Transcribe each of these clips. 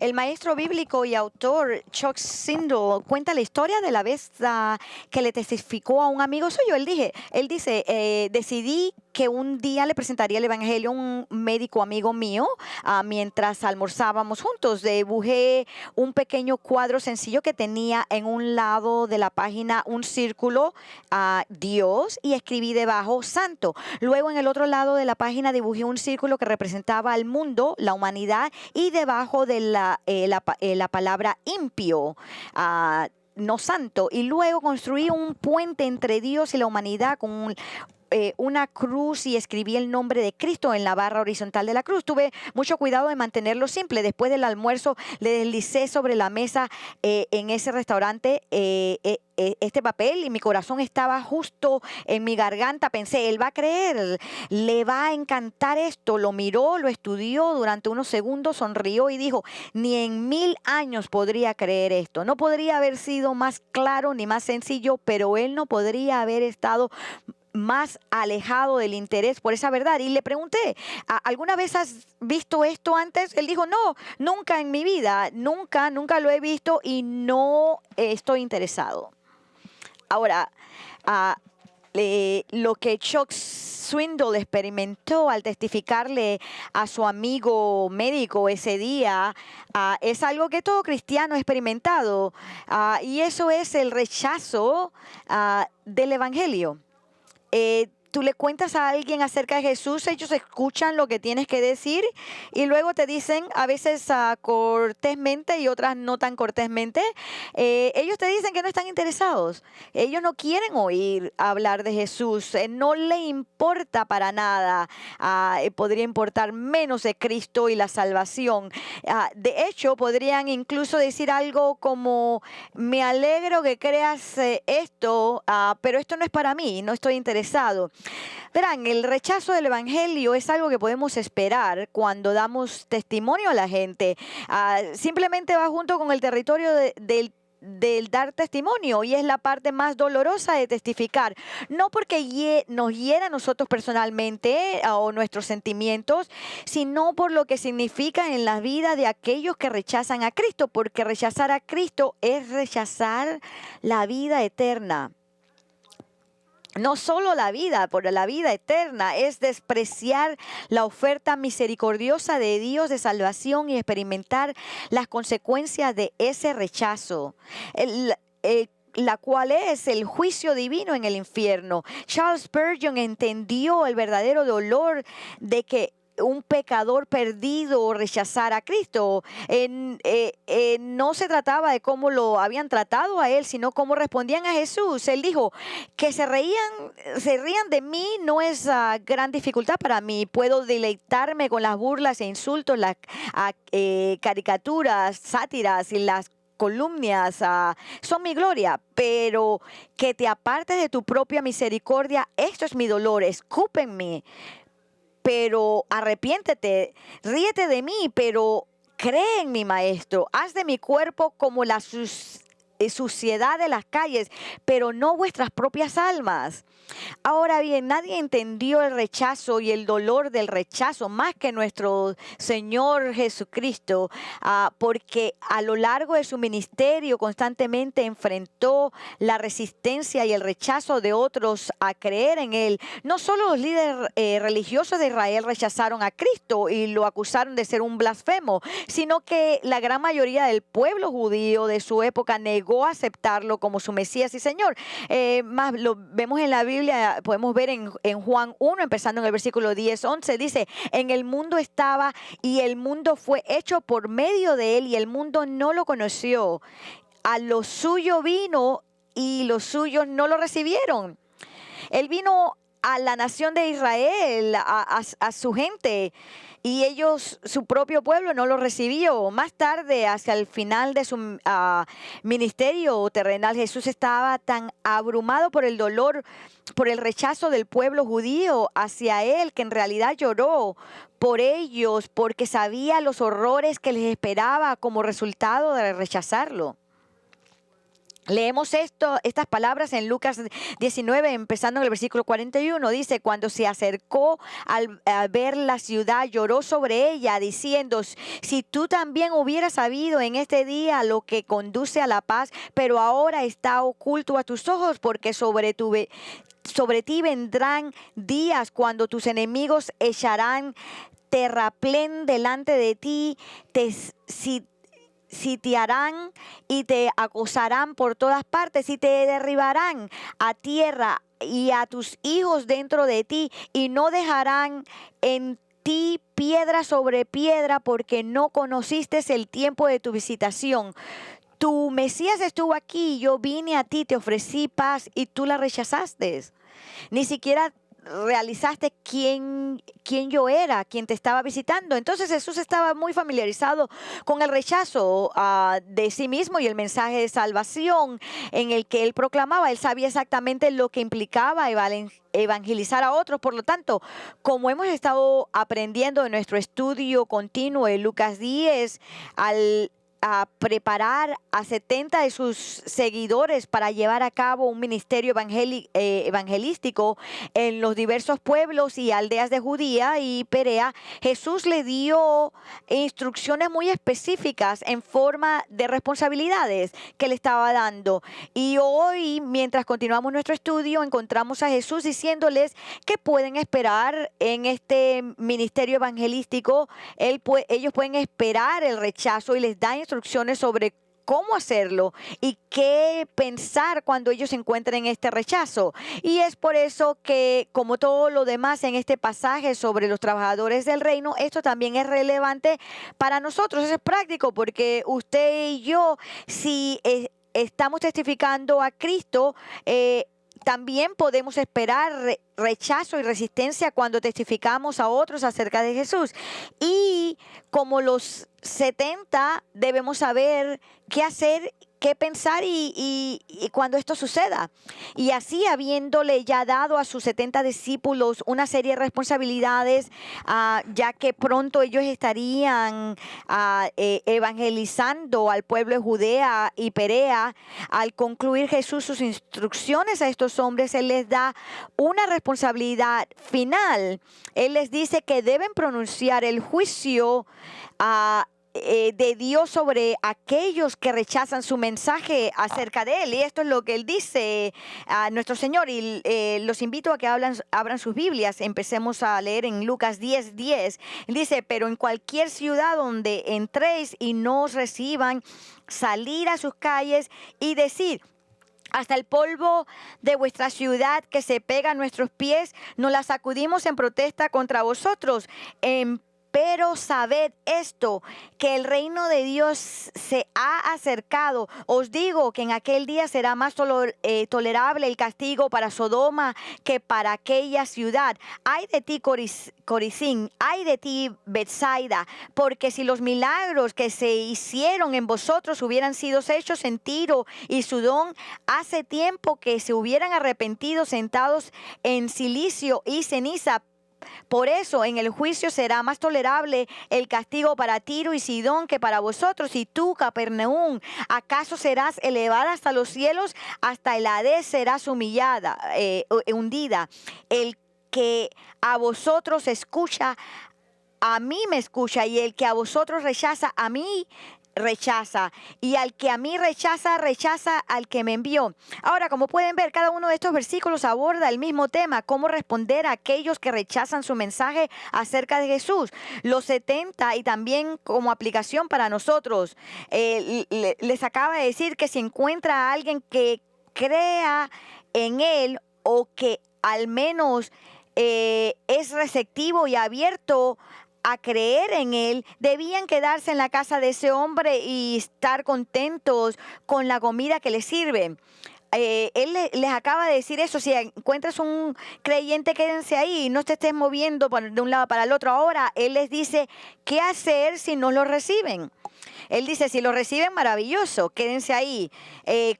El maestro bíblico y autor Chuck Swindoll cuenta la historia de la vez que le testificó a un amigo suyo. Él dice, decidí que un día le presentaría el evangelio a un médico amigo mío mientras almorzábamos juntos. Dibujé un pequeño cuadro sencillo que tenía en un lado de la página un círculo Dios y escribí debajo Santo. Luego en el otro lado de la página dibujé un círculo que representaba al mundo, la humanidad, y debajo de la palabra impío. No santo, y luego construí un puente entre Dios y la humanidad con una cruz y escribí el nombre de Cristo en la barra horizontal de la cruz. Tuve mucho cuidado de mantenerlo simple. Después del almuerzo le deslicé sobre la mesa en ese restaurante este papel y mi corazón estaba justo en mi garganta. Pensé, él va a creer, le va a encantar esto. Lo miró, lo estudió durante unos segundos, sonrió y dijo, ni en 1000 años podría creer esto. No podría haber sido más claro ni más sencillo, pero él no podría haber estado más alejado del interés por esa verdad. Y le pregunté, ¿alguna vez has visto esto antes? Él dijo, no, nunca en mi vida, nunca lo he visto y no estoy interesado. Ahora, lo que Chuck Swindoll experimentó al testificarle a su amigo médico ese día es algo que todo cristiano ha experimentado, y eso es el rechazo del evangelio. Tú le cuentas a alguien acerca de Jesús, ellos escuchan lo que tienes que decir y luego te dicen, a veces cortésmente y otras no tan cortésmente, ellos te dicen que no están interesados. Ellos no quieren oír hablar de Jesús, no le importa para nada. Podría importar menos de Cristo y la salvación. De hecho, podrían incluso decir algo como, me alegro que creas esto, pero esto no es para mí, no estoy interesado. Verán, el rechazo del evangelio es algo que podemos esperar cuando damos testimonio a la gente. Simplemente va junto con el territorio del dar testimonio, y es la parte más dolorosa de testificar, no porque nos hiera a nosotros personalmente o nuestros sentimientos, sino por lo que significa en la vida de aquellos que rechazan a Cristo, porque rechazar a Cristo es rechazar la vida eterna. No solo la vida, por la vida eterna, es despreciar la oferta misericordiosa de Dios de salvación y experimentar las consecuencias de ese rechazo. La cual es el juicio divino en el infierno. Charles Spurgeon entendió el verdadero dolor de que un pecador perdido rechazara a Cristo. No se trataba de cómo lo habían tratado a él, sino cómo respondían a Jesús. Él dijo que se rían de mí no es gran dificultad para mí. Puedo deleitarme con las burlas e insultos, las caricaturas, sátiras y las columnias son mi gloria, pero que te apartes de tu propia misericordia, esto es mi dolor. Escúpenme, pero arrepiéntete, ríete de mí, pero cree en mi maestro. Haz de mi cuerpo como la suciedad de las calles, pero no vuestras propias almas. Ahora bien, nadie entendió el rechazo y el dolor del rechazo más que nuestro Señor Jesucristo, porque a lo largo de su ministerio constantemente enfrentó la resistencia y el rechazo de otros a creer en Él. No solo los líderes religiosos de Israel rechazaron a Cristo y lo acusaron de ser un blasfemo, sino que la gran mayoría del pueblo judío de su época negó aceptarlo como su Mesías y Señor. Más lo vemos en la Biblia, podemos ver en Juan 1, empezando en el versículo 10-11, dice, en el mundo estaba y el mundo fue hecho por medio de él y el mundo no lo conoció. A lo suyo vino y los suyos no lo recibieron. Él vino a la nación de Israel, a su gente, y ellos, su propio pueblo, no lo recibió. Más tarde, hacia el final de su ministerio terrenal, Jesús estaba tan abrumado por el dolor, por el rechazo del pueblo judío hacia él, que en realidad lloró por ellos, porque sabía los horrores que les esperaba como resultado de rechazarlo. Leemos estas palabras en Lucas 19, empezando en el versículo 41. Dice, cuando se acercó al ver la ciudad, lloró sobre ella, diciendo, si tú también hubieras sabido en este día lo que conduce a la paz, pero ahora está oculto a tus ojos, porque sobre ti vendrán días cuando tus enemigos echarán terraplén delante de ti, sitiarán y te acosarán por todas partes y te derribarán a tierra y a tus hijos dentro de ti, y no dejarán en ti piedra sobre piedra, porque no conociste el tiempo de tu visitación. Tu Mesías estuvo aquí, yo vine a ti, te ofrecí paz y tú la rechazaste. Ni siquiera realizaste quién yo era, quién te estaba visitando. Entonces Jesús estaba muy familiarizado con el rechazo de sí mismo y el mensaje de salvación en el que él proclamaba. Él sabía exactamente lo que implicaba evangelizar a otros. Por lo tanto, como hemos estado aprendiendo en nuestro estudio continuo de Lucas 10, a preparar a 70 de sus seguidores para llevar a cabo un ministerio evangelístico en los diversos pueblos y aldeas de Judía y Perea, Jesús le dio instrucciones muy específicas en forma de responsabilidades que le estaba dando. Y hoy, mientras continuamos nuestro estudio, encontramos a Jesús diciéndoles que pueden esperar en este ministerio evangelístico. Ellos pueden esperar el rechazo, y les da instrucciones sobre cómo hacerlo y qué pensar cuando ellos encuentren este rechazo. Y es por eso que, como todo lo demás en este pasaje sobre los trabajadores del reino, esto también es relevante para nosotros. Eso es práctico, porque usted y yo, si estamos testificando a Cristo, también podemos esperar rechazo y resistencia cuando testificamos a otros acerca de Jesús. Y como los 70, debemos saber qué hacer, qué pensar y cuando esto suceda. Y así, habiéndole ya dado a sus 70 discípulos una serie de responsabilidades, ya que pronto ellos estarían evangelizando al pueblo de Judea y Perea, al concluir Jesús sus instrucciones a estos hombres, Él les da una responsabilidad final. Él les dice que deben pronunciar el juicio de Dios sobre aquellos que rechazan su mensaje acerca de Él. Y esto es lo que Él dice a nuestro Señor. Y los invito a que abran sus Biblias. Empecemos a leer en Lucas 10:10. Él dice, pero en cualquier ciudad donde entréis y no os reciban, salir a sus calles y decir, hasta el polvo de vuestra ciudad que se pega a nuestros pies, nos la sacudimos en protesta contra vosotros. Pero sabed esto, que el reino de Dios se ha acercado. Os digo que en aquel día será más tolerable el castigo para Sodoma que para aquella ciudad. Ay de ti, Corazín, ay de ti, Betsaida, porque si los milagros que se hicieron en vosotros hubieran sido hechos en Tiro y Sidón, hace tiempo que se hubieran arrepentido sentados en cilicio y ceniza. Por eso en el juicio será más tolerable el castigo para Tiro y Sidón que para vosotros. Y tú, Capernaum, ¿acaso serás elevada hasta los cielos? Hasta el Hades serás hundida. El que a vosotros escucha, a mí me escucha, y el que a vosotros rechaza, a mí rechaza, y al que a mí rechaza, rechaza al que me envió. Ahora, como pueden ver, cada uno de estos versículos aborda el mismo tema: cómo responder a aquellos que rechazan su mensaje acerca de Jesús. Los 70, y también como aplicación para nosotros, les acaba de decir que si encuentra a alguien que crea en Él, o que al menos es receptivo y abierto a creer en Él, debían quedarse en la casa de ese hombre y estar contentos con la comida que les sirve. Él les acaba de decir eso: si encuentras un creyente, quédense ahí, no te estés moviendo de un lado para el otro. Ahora Él les dice qué hacer si no lo reciben. Él dice, si lo reciben, maravilloso, quédense ahí,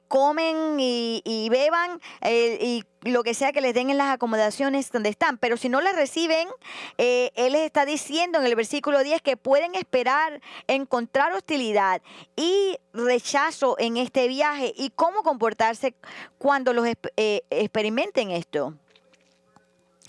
comen y beban y lo que sea que les den en las acomodaciones donde están. Pero si no las reciben, Él les está diciendo en el versículo 10 que pueden esperar encontrar hostilidad y rechazo en este viaje y cómo comportarse cuando los experimenten esto.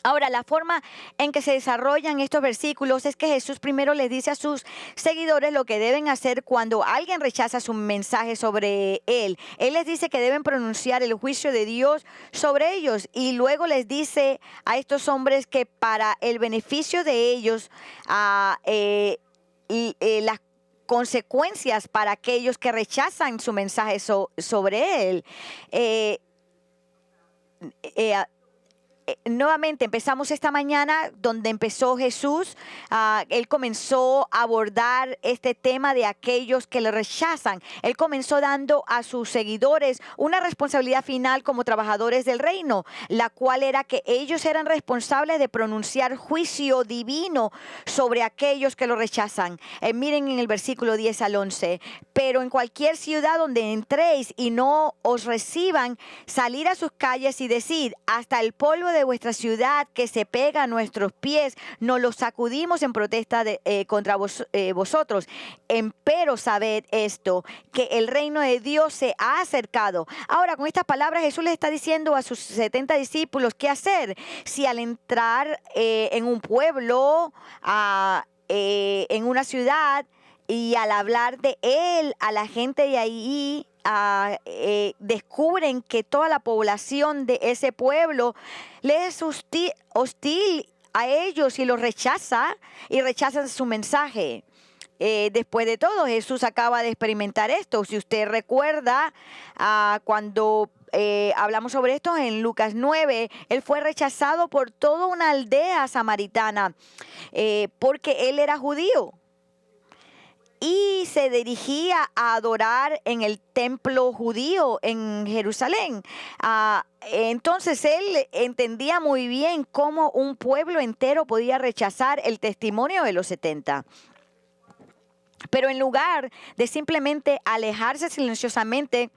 Ahora, la forma en que se desarrollan estos versículos es que Jesús primero les dice a sus seguidores lo que deben hacer cuando alguien rechaza su mensaje sobre Él. Él les dice que deben pronunciar el juicio de Dios sobre ellos y luego les dice a estos hombres que para el beneficio de ellos, las consecuencias para aquellos que rechazan su mensaje sobre Él. Nuevamente empezamos esta mañana donde empezó Jesús. Él comenzó a abordar este tema de aquellos que le rechazan. Él comenzó dando a sus seguidores una responsabilidad final como trabajadores del reino, la cual era que ellos eran responsables de pronunciar juicio divino sobre aquellos que lo rechazan. Miren en el versículo 10 al 11. Pero en cualquier ciudad donde entréis y no os reciban, salir a sus calles y decid, hasta el polvo de vuestra ciudad que se pega a nuestros pies, nos lo sacudimos en protesta contra vosotros. Empero sabed esto, que el reino de Dios se ha acercado. Ahora, con estas palabras Jesús les está diciendo a sus 70 discípulos qué hacer. Si al entrar en un pueblo, en una ciudad, y al hablar de Él a la gente de ahí, descubren que toda la población de ese pueblo les es hostil a ellos y los rechaza y rechazan su mensaje. Después de todo, Jesús acaba de experimentar esto. Si usted recuerda, cuando hablamos sobre esto en Lucas 9, Él fue rechazado por toda una aldea samaritana porque Él era judío. Y se dirigía a adorar en el templo judío en Jerusalén. Entonces él entendía muy bien cómo un pueblo entero podía rechazar el testimonio de los 70. Pero en lugar de simplemente alejarse silenciosamente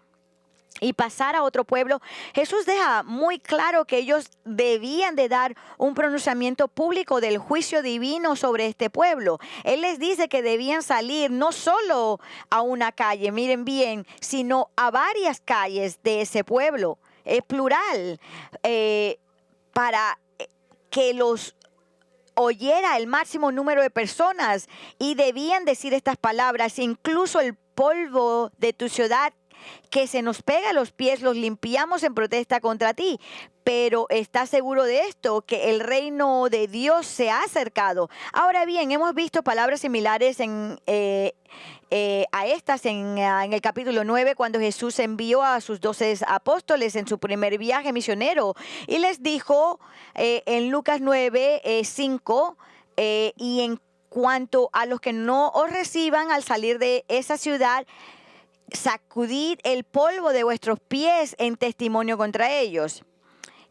y pasar a otro pueblo, Jesús deja muy claro que ellos debían de dar un pronunciamiento público del juicio divino sobre este pueblo. Él les dice que debían salir no solo a una calle, miren bien, sino a varias calles de ese pueblo, plural, para que los oyera el máximo número de personas, y debían decir estas palabras: incluso el polvo de tu ciudad que se nos pega a los pies, los limpiamos en protesta contra ti. Pero ¿estás seguro de esto? Que el reino de Dios se ha acercado. Ahora bien, hemos visto palabras similares a estas en el capítulo 9, cuando Jesús envió a sus 12 apóstoles en su primer viaje misionero. Y les dijo en Lucas 9, 5, y en cuanto a los que no os reciban al salir de esa ciudad, sacudid el polvo de vuestros pies en testimonio contra ellos.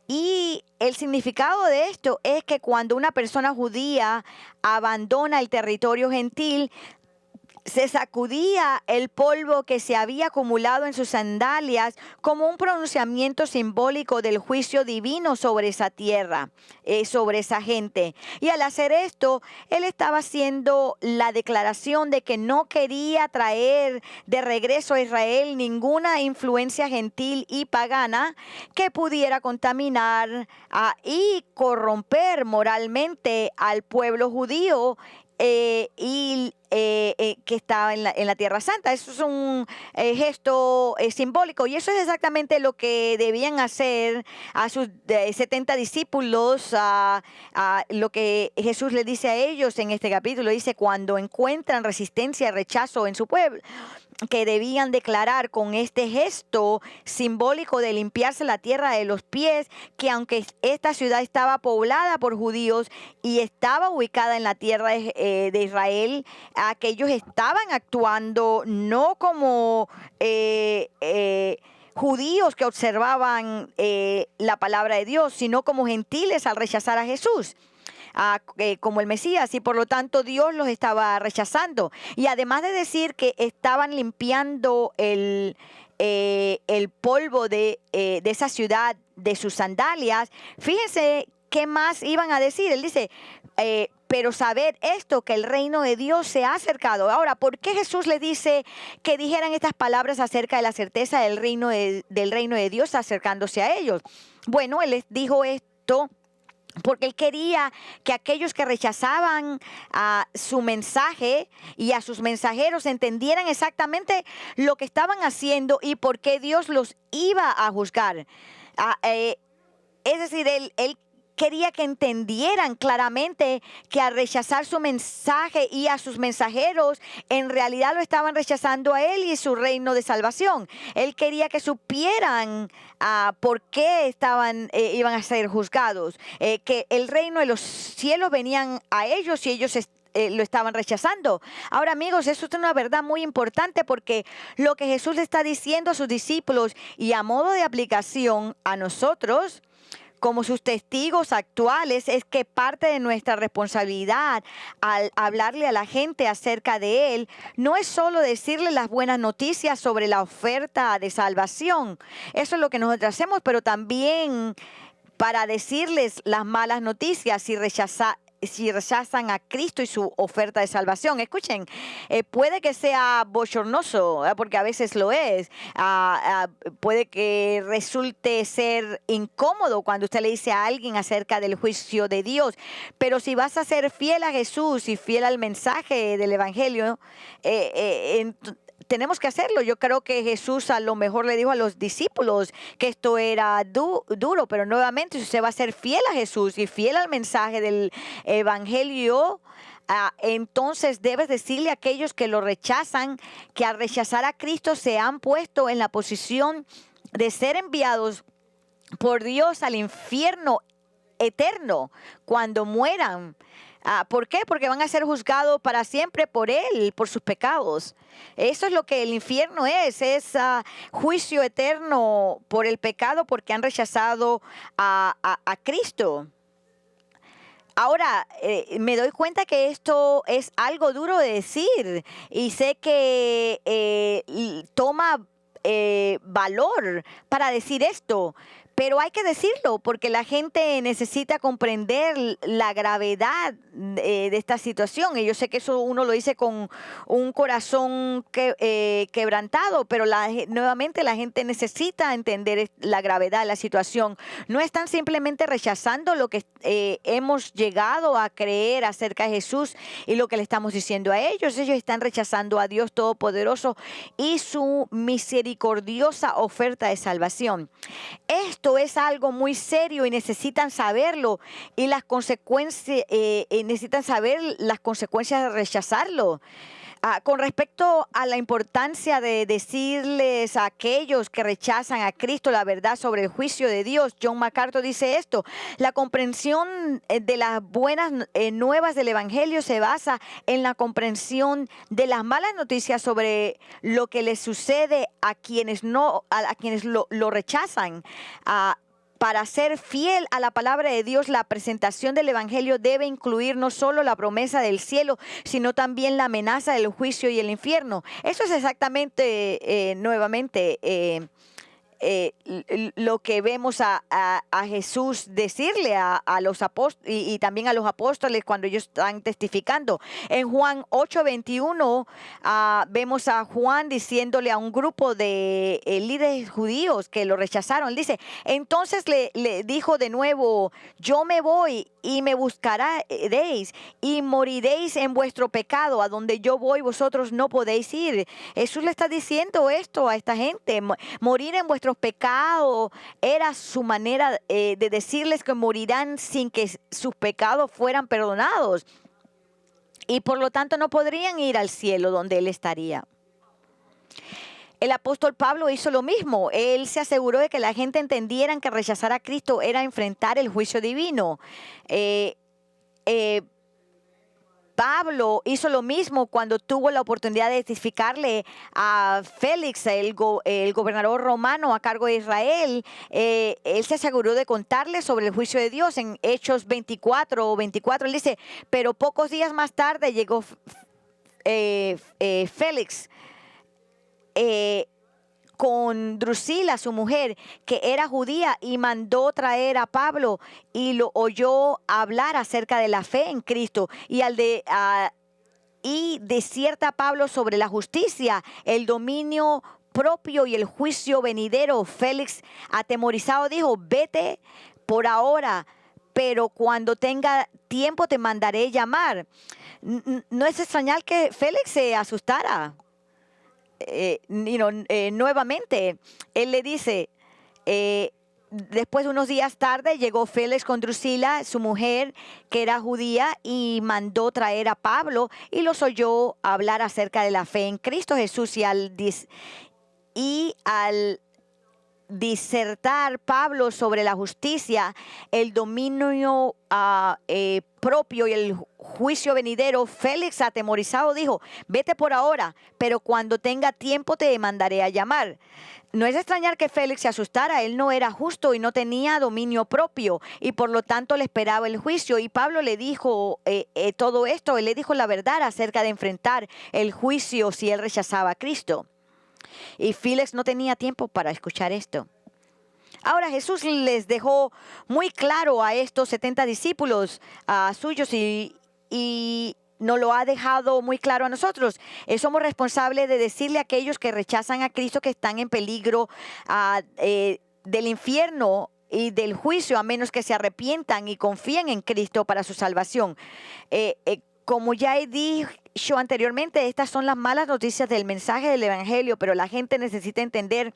Y el significado de esto es que cuando una persona judía abandona el territorio gentil, se sacudía el polvo que se había acumulado en sus sandalias como un pronunciamiento simbólico del juicio divino sobre esa tierra, sobre esa gente. Y al hacer esto, él estaba haciendo la declaración de que no quería traer de regreso a Israel ninguna influencia gentil y pagana que pudiera contaminar y corromper moralmente al pueblo judío que estaba en la Tierra Santa. Eso es un gesto simbólico, y eso es exactamente lo que debían hacer a sus 70 discípulos, lo que Jesús les dice a ellos en este capítulo. Dice: cuando encuentran resistencia y rechazo en su pueblo, que debían declarar con este gesto simbólico de limpiarse la tierra de los pies, que aunque esta ciudad estaba poblada por judíos y estaba ubicada en la tierra de Israel, aquellos estaban actuando no como judíos que observaban la palabra de Dios, sino como gentiles al rechazar a Jesús. como el Mesías, y por lo tanto Dios los estaba rechazando. Y además de decir que estaban limpiando el polvo de esa ciudad de sus sandalias, fíjense qué más iban a decir. Él dice, pero sabed esto, que el reino de Dios se ha acercado. Ahora, ¿por qué Jesús le dice que dijeran estas palabras acerca de la certeza del reino de Dios acercándose a ellos? Bueno, Él les dijo esto porque Él quería que aquellos que rechazaban a su mensaje y a sus mensajeros entendieran exactamente lo que estaban haciendo y por qué Dios los iba a juzgar. Es decir, Él quería que entendieran claramente que al rechazar su mensaje y a sus mensajeros, en realidad lo estaban rechazando a Él y su reino de salvación. Él quería que supieran por qué iban a ser juzgados, que el reino de los cielos venían a ellos y ellos lo estaban rechazando. Ahora, amigos, eso es una verdad muy importante, porque lo que Jesús le está diciendo a sus discípulos y a modo de aplicación a nosotros, como sus testigos actuales, es que parte de nuestra responsabilidad al hablarle a la gente acerca de Él no es solo decirle las buenas noticias sobre la oferta de salvación. Eso es lo que nosotros hacemos, pero también para decirles las malas noticias si rechazan a Cristo y su oferta de salvación. Escuchen, puede que sea bochornoso, porque a veces lo es. Puede que resulte ser incómodo cuando usted le dice a alguien acerca del juicio de Dios. Pero si vas a ser fiel a Jesús y fiel al mensaje del Evangelio, tenemos que hacerlo. Yo creo que Jesús a lo mejor le dijo a los discípulos que esto era duro, pero nuevamente, si usted va a ser fiel a Jesús y fiel al mensaje del Evangelio, entonces debes decirle a aquellos que lo rechazan que al rechazar a Cristo se han puesto en la posición de ser enviados por Dios al infierno eterno cuando mueran. ¿Por qué? Porque van a ser juzgados para siempre por Él, por sus pecados. Eso es lo que el infierno es juicio eterno por el pecado, porque han rechazado a Cristo. Ahora, me doy cuenta que esto es algo duro de decir y sé que toma valor para decir esto. Pero hay que decirlo porque la gente necesita comprender la gravedad de esta situación. Y yo sé que eso uno lo dice con un corazón quebrantado, pero nuevamente la gente necesita entender la gravedad de la situación. No están simplemente rechazando lo que hemos llegado a creer acerca de Jesús y lo que le estamos diciendo a ellos. Ellos están rechazando a Dios Todopoderoso y su misericordiosa oferta de salvación. Esto es algo muy serio y necesitan saberlo, y las consecuencias, necesitan saber las consecuencias de rechazarlo. Con respecto a la importancia de decirles a aquellos que rechazan a Cristo la verdad sobre el juicio de Dios, John MacArthur dice esto: la comprensión de las buenas nuevas del Evangelio se basa en la comprensión de las malas noticias sobre lo que les sucede a quienes lo rechazan. Para ser fiel a la palabra de Dios, la presentación del Evangelio debe incluir no solo la promesa del cielo, sino también la amenaza del juicio y el infierno. Eso es exactamente, nuevamente, lo que vemos a Jesús decirle a los apóstoles y también a los apóstoles cuando ellos están testificando. En Juan 8:21 vemos a Juan diciéndole a un grupo de líderes judíos que lo rechazaron. Él dice, entonces le dijo de nuevo, yo me voy y me buscaréis y moriréis en vuestro pecado. A donde yo voy vosotros no podéis ir. Jesús le está diciendo esto a esta gente. Morir en vuestros pecados era su manera de decirles que morirán sin que sus pecados fueran perdonados. Y por lo tanto no podrían ir al cielo donde Él estaría. El apóstol Pablo hizo lo mismo. Él se aseguró de que la gente entendiera que rechazar a Cristo era enfrentar el juicio divino. Pablo hizo lo mismo cuando tuvo la oportunidad de testificarle a Félix, el gobernador romano a cargo de Israel. Él se aseguró de contarle sobre el juicio de Dios en Hechos 24. Él dice, pero pocos días más tarde llegó Félix con Drusila, su mujer, que era judía, y mandó traer a Pablo y lo oyó hablar acerca de la fe en Cristo. Y desierta Pablo sobre la justicia, el dominio propio y el juicio venidero. Félix, atemorizado, dijo, vete por ahora, pero cuando tenga tiempo te mandaré llamar. No es extrañar que Félix se asustara. Nuevamente, él le dice, después de unos días tarde llegó Félix con Drusila, su mujer, que era judía, y mandó traer a Pablo y los oyó hablar acerca de la fe en Cristo Jesús. Y al disertar Pablo sobre la justicia, el dominio propio y el juicio venidero, Félix, atemorizado, dijo, vete por ahora, pero cuando tenga tiempo te mandaré a llamar. No es extrañar que Félix se asustara. Él no era justo y no tenía dominio propio, y por lo tanto le esperaba el juicio. Y Pablo le dijo todo esto, él le dijo la verdad acerca de enfrentar el juicio si él rechazaba a Cristo. Y Félix no tenía tiempo para escuchar esto. Ahora Jesús les dejó muy claro a estos 70 discípulos suyos y nos lo ha dejado muy claro a nosotros. Somos responsables de decirle a aquellos que rechazan a Cristo que están en peligro del infierno y del juicio, a menos que se arrepientan y confíen en Cristo para su salvación. Como ya he dicho anteriormente, estas son las malas noticias del mensaje del Evangelio, pero la gente necesita entender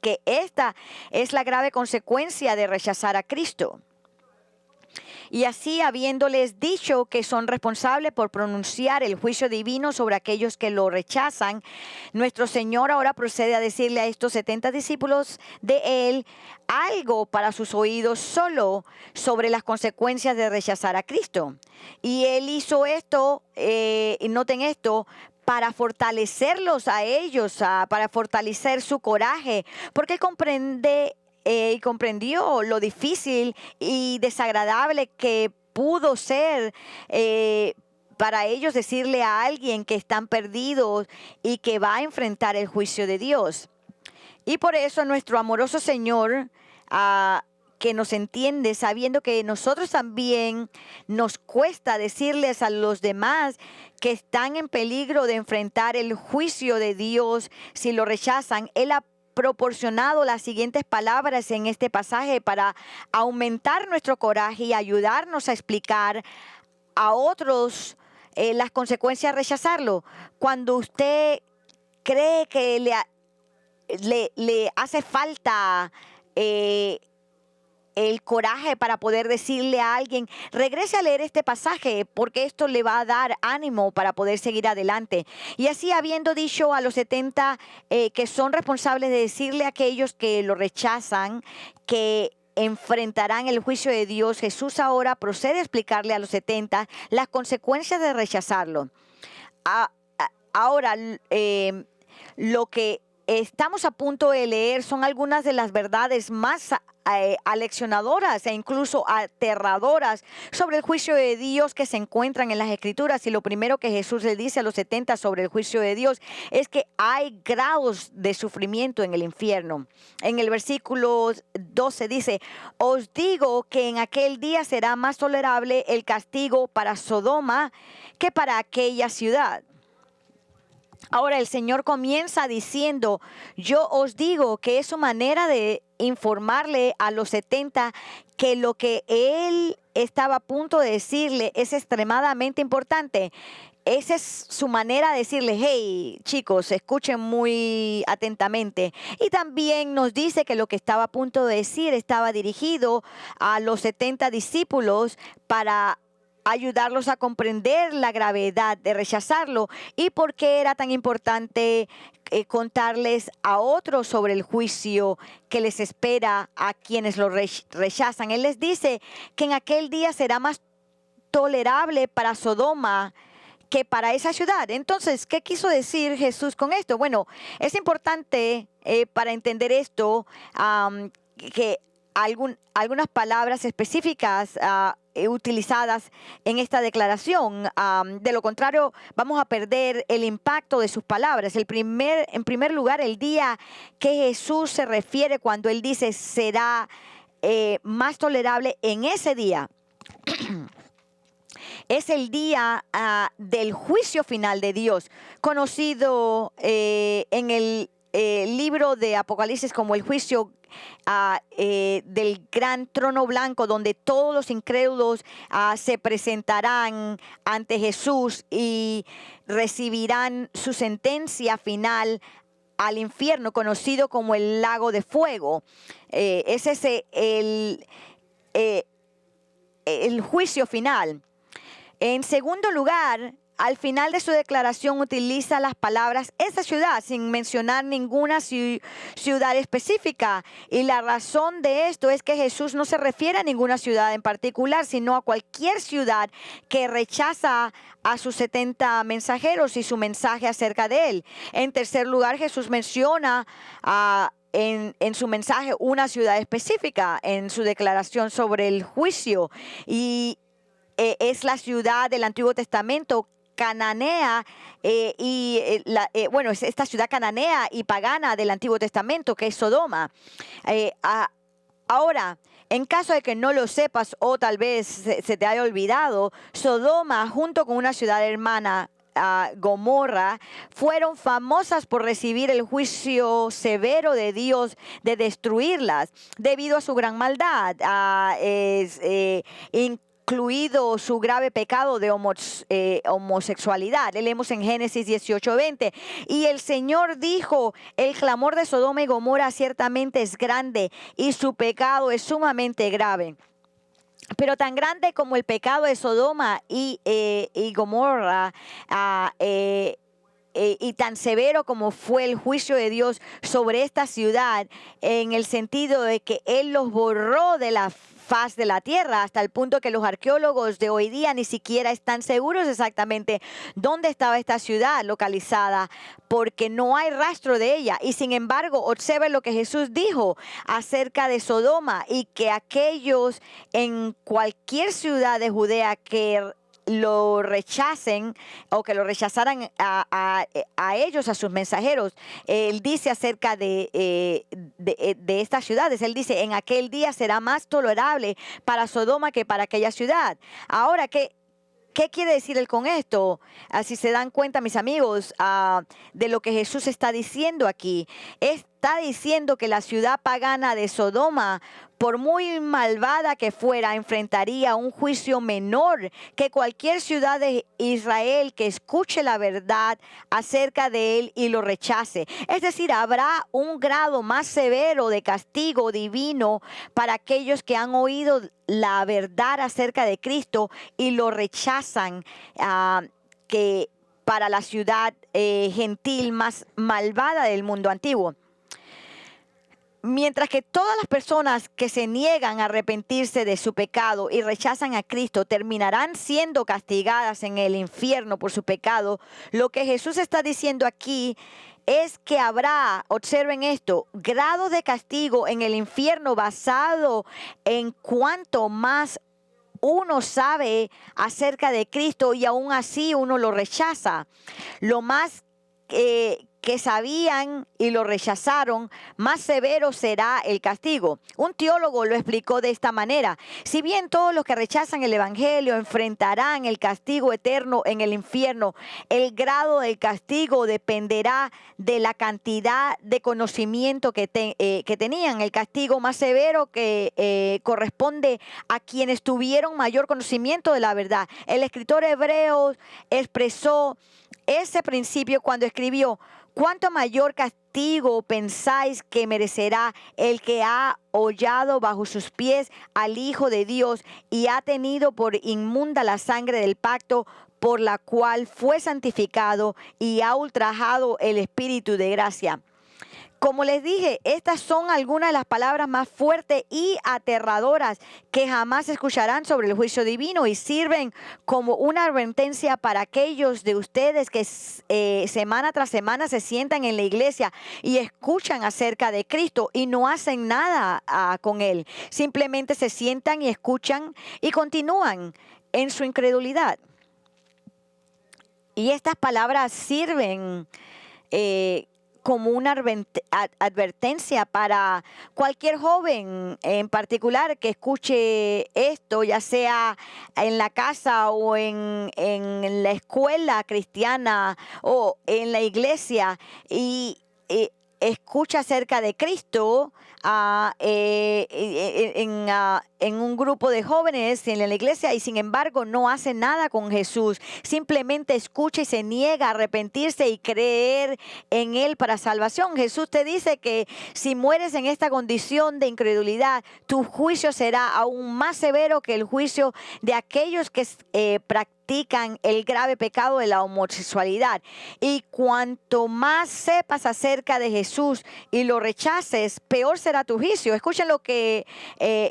que esta es la grave consecuencia de rechazar a Cristo. Y así, habiéndoles dicho que son responsables por pronunciar el juicio divino sobre aquellos que lo rechazan, nuestro Señor ahora procede a decirle a estos 70 discípulos de Él algo para sus oídos solo sobre las consecuencias de rechazar a Cristo. Y Él hizo esto, y noten esto, para fortalecerlos a ellos, para fortalecer su coraje, porque Él comprende y comprendió lo difícil y desagradable que pudo ser para ellos decirle a alguien que están perdidos y que va a enfrentar el juicio de Dios. Y por eso nuestro amoroso Señor, que nos entiende, sabiendo que nosotros también nos cuesta decirles a los demás que están en peligro de enfrentar el juicio de Dios si lo rechazan, Él ha proporcionado las siguientes palabras en este pasaje para aumentar nuestro coraje y ayudarnos a explicar a otros las consecuencias de rechazarlo. Cuando usted cree que le hace falta el coraje para poder decirle a alguien, regrese a leer este pasaje, porque esto le va a dar ánimo para poder seguir adelante. Y así, habiendo dicho a los 70 que son responsables de decirle a aquellos que lo rechazan que enfrentarán el juicio de Dios, Jesús ahora procede a explicarle a los 70 las consecuencias de rechazarlo. Ahora, lo que estamos a punto de leer son algunas de las verdades más aleccionadoras e incluso aterradoras sobre el juicio de Dios que se encuentran en las Escrituras. Y lo primero que Jesús le dice a los 70 sobre el juicio de Dios es que hay grados de sufrimiento en el infierno. En el versículo 12 dice, os digo que en aquel día será más tolerable el castigo para Sodoma que para aquella ciudad. Ahora el Señor comienza diciendo, yo os digo, que es su manera de informarle a los 70 que lo que Él estaba a punto de decirle es extremadamente importante. Esa es su manera de decirle, hey chicos, escuchen muy atentamente. Y también nos dice que lo que estaba a punto de decir estaba dirigido a los 70 discípulos para ayudarlos a comprender la gravedad de rechazarlo y por qué era tan importante contarles a otros sobre el juicio que les espera a quienes lo rechazan. Él les dice que en aquel día será más tolerable para Sodoma que para esa ciudad. Entonces, ¿qué quiso decir Jesús con esto? Bueno, es importante para entender esto que algunas palabras específicas utilizadas en esta declaración. De lo contrario, vamos a perder el impacto de sus palabras. En primer lugar, el día que Jesús se refiere cuando Él dice será más tolerable en ese día. Es el día del juicio final de Dios, conocido en el libro de Apocalipsis como el juicio del gran trono blanco, donde todos los incrédulos se presentarán ante Jesús y recibirán su sentencia final al infierno, conocido como el lago de fuego. Ese es el juicio final. En segundo lugar, al final de su declaración utiliza las palabras esa ciudad sin mencionar ninguna ciudad específica. Y la razón de esto es que Jesús no se refiere a ninguna ciudad en particular, sino a cualquier ciudad que rechaza a sus 70 mensajeros y su mensaje acerca de él. En tercer lugar, Jesús menciona en su mensaje una ciudad específica en su declaración sobre el juicio, y es la ciudad del Antiguo Testamento cananea es esta ciudad cananea y pagana del Antiguo Testamento, que es Sodoma. Ahora, en caso de que no lo sepas o tal vez se te haya olvidado, Sodoma, junto con una ciudad hermana, Gomorra, fueron famosas por recibir el juicio severo de Dios de destruirlas debido a su gran maldad, incluido su grave pecado de homosexualidad. Leemos en Génesis 18:20. Y el Señor dijo: el clamor de Sodoma y Gomorra ciertamente es grande y su pecado es sumamente grave. Pero tan grande como el pecado de Sodoma y Gomorra, y tan severo como fue el juicio de Dios sobre esta ciudad, en el sentido de que Él los borró de la faz de la tierra, hasta el punto que los arqueólogos de hoy día ni siquiera están seguros exactamente dónde estaba esta ciudad localizada, porque no hay rastro de ella. Y sin embargo, observen lo que Jesús dijo acerca de Sodoma, y que aquellos en cualquier ciudad de Judea que lo rechacen o que lo rechazaran a ellos, a sus mensajeros. Él dice acerca de estas ciudades, él dice: en aquel día será más tolerable para Sodoma que para aquella ciudad. Ahora, ¿qué quiere decir él con esto? Si se dan cuenta, mis amigos, de lo que Jesús está diciendo aquí. Está diciendo que la ciudad pagana de Sodoma, por muy malvada que fuera, enfrentaría un juicio menor que cualquier ciudad de Israel que escuche la verdad acerca de él y lo rechace. Es decir, habrá un grado más severo de castigo divino para aquellos que han oído la verdad acerca de Cristo y lo rechazan, que para la ciudad gentil más malvada del mundo antiguo. Mientras que todas las personas que se niegan a arrepentirse de su pecado y rechazan a Cristo terminarán siendo castigadas en el infierno por su pecado, lo que Jesús está diciendo aquí es que habrá, observen esto, grado de castigo en el infierno basado en cuanto más uno sabe acerca de Cristo y aún así uno lo rechaza. Lo más que sabían y lo rechazaron, más severo será el castigo. Un teólogo lo explicó de esta manera: si bien todos los que rechazan el evangelio enfrentarán el castigo eterno en el infierno, el grado del castigo dependerá de la cantidad de conocimiento que tenían. El castigo más severo que corresponde a quienes tuvieron mayor conocimiento de la verdad. El escritor hebreo expresó ese principio cuando escribió: ¿cuánto mayor castigo pensáis que merecerá el que ha hollado bajo sus pies al Hijo de Dios y ha tenido por inmunda la sangre del pacto por la cual fue santificado y ha ultrajado el Espíritu de gracia? Como les dije, estas son algunas de las palabras más fuertes y aterradoras que jamás escucharán sobre el juicio divino y sirven como una advertencia para aquellos de ustedes que semana tras semana se sientan en la iglesia y escuchan acerca de Cristo y no hacen nada con Él. Simplemente se sientan y escuchan y continúan en su incredulidad. Y estas palabras sirven como una advertencia para cualquier joven en particular que escuche esto, ya sea en la casa o en la escuela cristiana o en la iglesia, y escucha acerca de Cristo en un grupo de jóvenes en la iglesia y sin embargo no hace nada con Jesús. Simplemente escucha y se niega a arrepentirse y creer en Él para salvación. Jesús te dice que si mueres en esta condición de incredulidad, tu juicio será aún más severo que el juicio de aquellos que practican el grave pecado de la homosexualidad. Y cuanto más sepas acerca de Jesús y lo rechaces, peor será tu juicio. Escuchen lo que,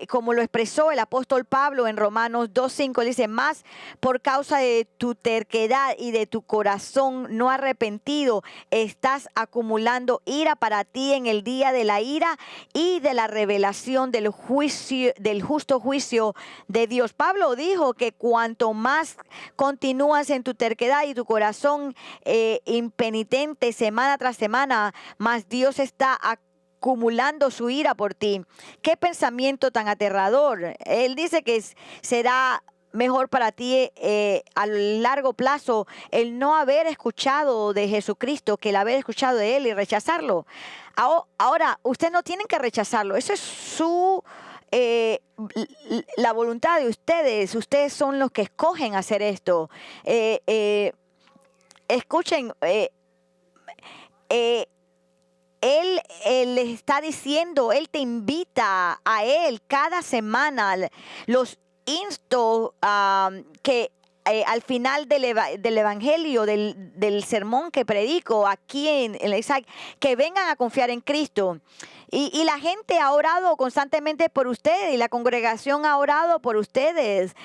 como lo expresó el apóstol Pablo en Romanos 2:5, dice: más por causa de tu terquedad y de tu corazón no arrepentido, estás acumulando ira para ti en el día de la ira y de la revelación del juicio, del justo juicio de Dios. Pablo dijo que cuanto más continúas en tu terquedad y tu corazón impenitente semana tras semana, más Dios está acumulando su ira por ti. Qué pensamiento tan aterrador. Él dice que será mejor para ti a largo plazo el no haber escuchado de Jesucristo que el haber escuchado de Él y rechazarlo. Ahora, ustedes no tienen que rechazarlo. Eso es la voluntad de ustedes. Ustedes son los que escogen hacer esto. Escuchen, Él les está diciendo, Él te invita a Él cada semana. Los insto que al final del evangelio, del sermón que predico aquí en el Isaac, que vengan a confiar en Cristo. Y la gente ha orado constantemente por ustedes y la congregación ha orado por ustedes,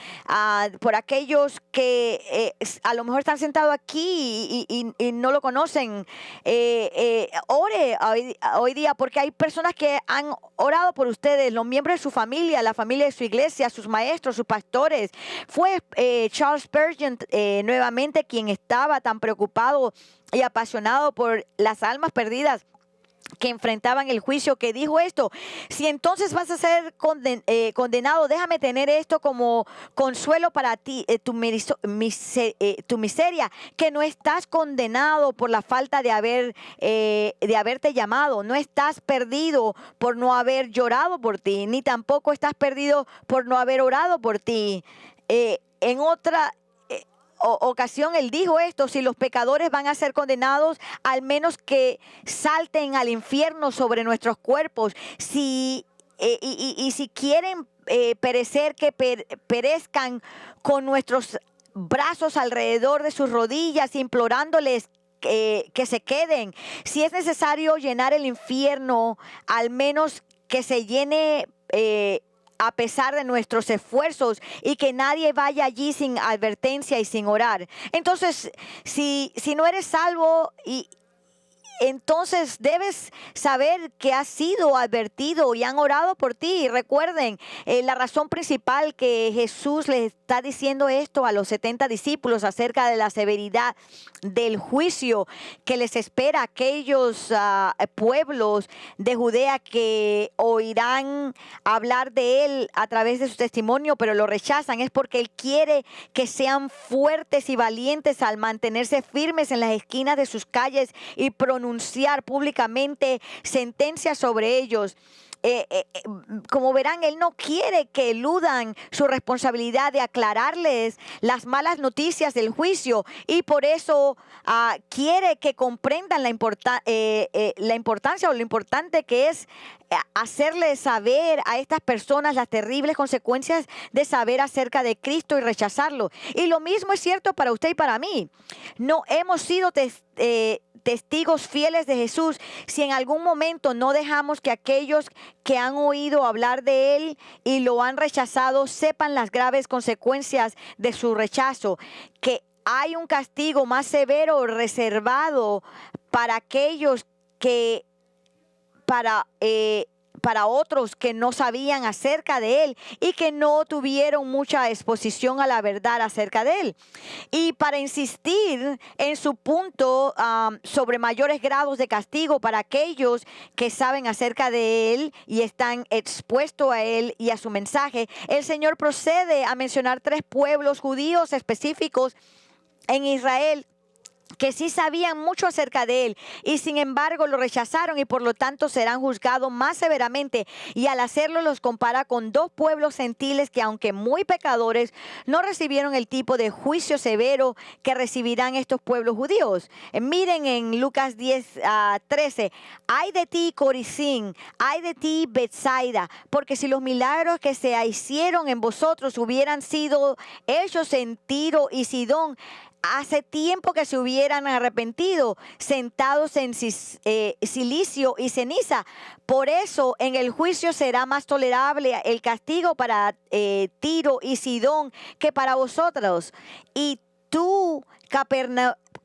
por aquellos que a lo mejor están sentados aquí y no lo conocen. Ore hoy día, porque hay personas que han orado por ustedes, los miembros de su familia, la familia de su iglesia, sus maestros, sus pastores. Fue Charles Spurgeon nuevamente quien estaba tan preocupado y apasionado por las almas perdidas que enfrentaban el juicio, que dijo esto: si entonces vas a ser condenado, déjame tener esto como consuelo para ti, tu miseria, que no estás condenado por la falta de haberte llamado, no estás perdido por no haber llorado por ti, ni tampoco estás perdido por no haber orado por ti. En otra ocasión él dijo esto: si los pecadores van a ser condenados, al menos que salten al infierno sobre nuestros cuerpos. Y si quieren perecer, que perezcan con nuestros brazos alrededor de sus rodillas, implorándoles que se queden. Si es necesario llenar el infierno, al menos que se llene a pesar de nuestros esfuerzos, y que nadie vaya allí sin advertencia y sin orar. Entonces, si no eres salvo, entonces debes saber que has sido advertido y han orado por ti. Y recuerden, la razón principal que Jesús les está diciendo esto a los 70 discípulos acerca de la severidad del juicio que les espera a aquellos pueblos de Judea que oirán hablar de Él a través de su testimonio, pero lo rechazan, es porque Él quiere que sean fuertes y valientes al mantenerse firmes en las esquinas de sus calles y pronunciar públicamente sentencias sobre ellos. Como verán, Él no quiere que eludan su responsabilidad de aclararles las malas noticias del juicio, y por eso quiere que comprendan la importancia o lo importante que es hacerles saber a estas personas las terribles consecuencias de saber acerca de Cristo y rechazarlo. Y lo mismo es cierto para usted y para mí. No hemos sido testigos fieles de Jesús si en algún momento no dejamos que aquellos que han oído hablar de Él y lo han rechazado sepan las graves consecuencias de su rechazo, que hay un castigo más severo reservado para aquellos que, para otros que no sabían acerca de Él y que no tuvieron mucha exposición a la verdad acerca de Él. Y para insistir en su punto sobre mayores grados de castigo para aquellos que saben acerca de Él y están expuestos a Él y a su mensaje, el Señor procede a mencionar 3 pueblos judíos específicos en Israel que sí sabían mucho acerca de Él y sin embargo lo rechazaron y por lo tanto serán juzgados más severamente, y al hacerlo los compara con 2 pueblos gentiles que aunque muy pecadores no recibieron el tipo de juicio severo que recibirán estos pueblos judíos. Miren en Lucas 10:13, ay de ti Corazín, ay de ti Betsaida, porque si los milagros que se hicieron en vosotros hubieran sido hechos en Tiro y Sidón, hace tiempo que se hubieran arrepentido, sentados en silicio y ceniza. Por eso en el juicio será más tolerable el castigo para Tiro y Sidón que para vosotros. Y tú,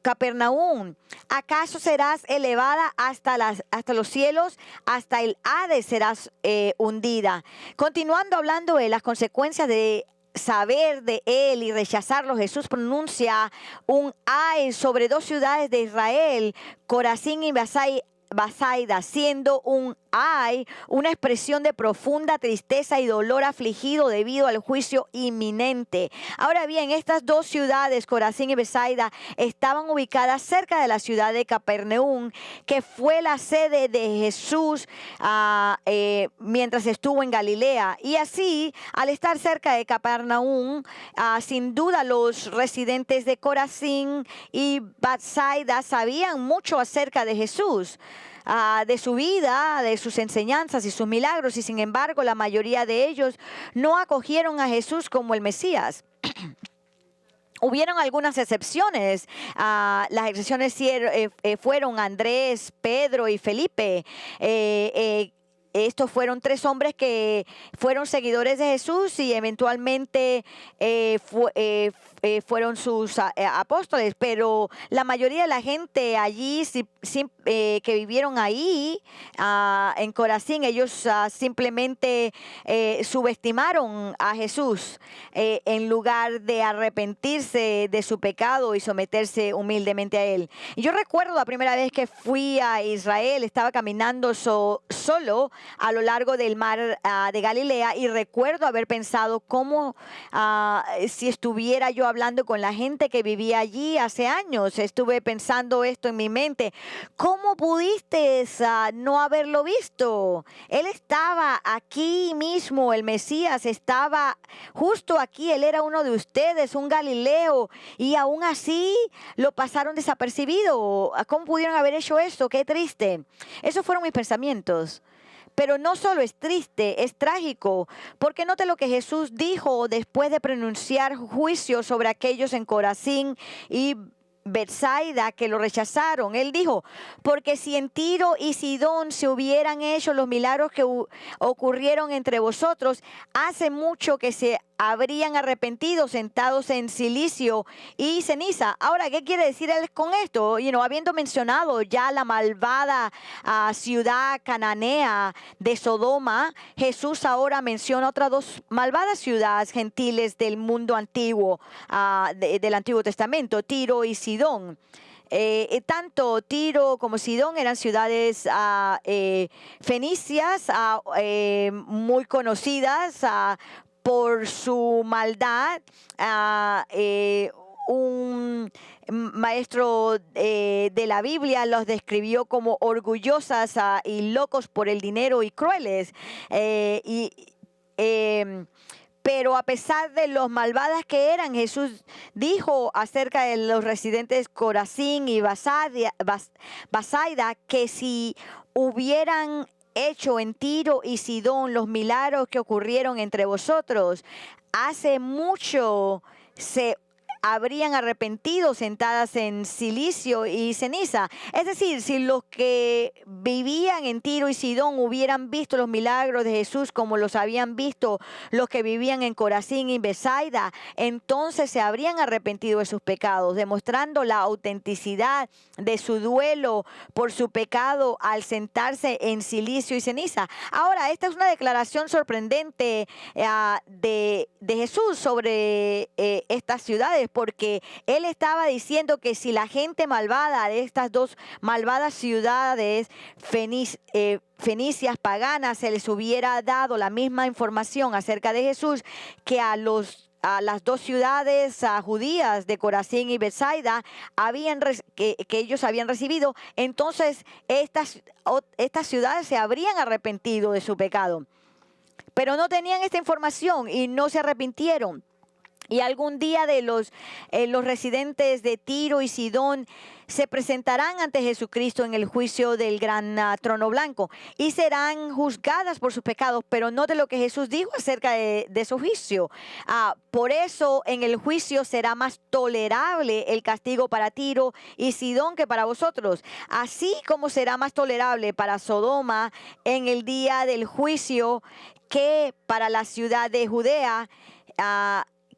Capernaum, ¿acaso serás elevada hasta los cielos? Hasta el Hades serás hundida. Continuando hablando de las consecuencias de saber de Él y rechazarlo, Jesús pronuncia un ay sobre 2 ciudades de Israel, Corazín y Betsaida, siendo un ay una expresión de profunda tristeza y dolor afligido debido al juicio inminente. Ahora bien, estas 2 ciudades, Corazín y Betsaida, estaban ubicadas cerca de la ciudad de Capernaum, que fue la sede de Jesús mientras estuvo en Galilea. Y así, al estar cerca de Capernaum, sin duda los residentes de Corazín y Betsaida sabían mucho acerca de Jesús, de su vida, de sus enseñanzas y sus milagros, y sin embargo la mayoría de ellos no acogieron a Jesús como el Mesías. Hubieron algunas excepciones. Las excepciones fueron Andrés, Pedro y Felipe. Estos fueron 3 hombres que fueron seguidores de Jesús y eventualmente fueron sus apóstoles, pero la mayoría de la gente allí que vivieron ahí en Corazín, ellos simplemente subestimaron a Jesús en lugar de arrepentirse de su pecado y someterse humildemente a Él. Y yo recuerdo la primera vez que fui a Israel, estaba caminando solo a lo largo del mar de Galilea, y recuerdo haber pensado cómo si estuviera yo hablando con la gente que vivía allí hace años. Estuve pensando esto en mi mente. ¿Cómo pudiste no haberlo visto? Él estaba aquí mismo, el Mesías estaba justo aquí, Él era uno de ustedes, un Galileo, y aún así lo pasaron desapercibido. ¿Cómo pudieron haber hecho esto? Qué triste. Esos fueron mis pensamientos. Pero no solo es triste, es trágico, porque note lo que Jesús dijo después de pronunciar juicio sobre aquellos en Corazín y Betsaida que lo rechazaron. Él dijo, porque si en Tiro y Sidón se hubieran hecho los milagros que ocurrieron entre vosotros, hace mucho que se habrían arrepentido, sentados en silicio y ceniza. Ahora, ¿qué quiere decir él con esto? Habiendo mencionado ya la malvada ciudad cananea de Sodoma, Jesús ahora menciona otras 2 malvadas ciudades gentiles del mundo antiguo, del Antiguo Testamento, Tiro y Sidón. Tanto Tiro como Sidón eran ciudades fenicias, muy conocidas por su maldad. Un maestro de la Biblia los describió como orgullosas y locos por el dinero y crueles. Pero a pesar de los malvadas que eran, Jesús dijo acerca de los residentes Corazín y Betsaida que si hubieran hecho en Tiro y Sidón los milagros que ocurrieron entre vosotros, hace mucho habrían arrepentido sentadas en silicio y ceniza. Es decir, si los que vivían en Tiro y Sidón hubieran visto los milagros de Jesús como los habían visto los que vivían en Corazín y Betsaida, entonces se habrían arrepentido de sus pecados, demostrando la autenticidad de su duelo por su pecado al sentarse en silicio y ceniza. Ahora, esta es una declaración sorprendente de Jesús sobre estas ciudades, porque él estaba diciendo que si la gente malvada de estas dos malvadas ciudades fenicias paganas se les hubiera dado la misma información acerca de Jesús que a las dos ciudades judías de Corazín y Betsaida que ellos habían recibido, entonces estas ciudades se habrían arrepentido de su pecado. Pero no tenían esta información y no se arrepintieron. Y algún día los residentes de Tiro y Sidón se presentarán ante Jesucristo en el juicio del gran trono blanco y serán juzgadas por sus pecados, pero no de lo que Jesús dijo acerca de su juicio. Por eso en el juicio será más tolerable el castigo para Tiro y Sidón que para vosotros, así como será más tolerable para Sodoma en el día del juicio que para la ciudad de Judea,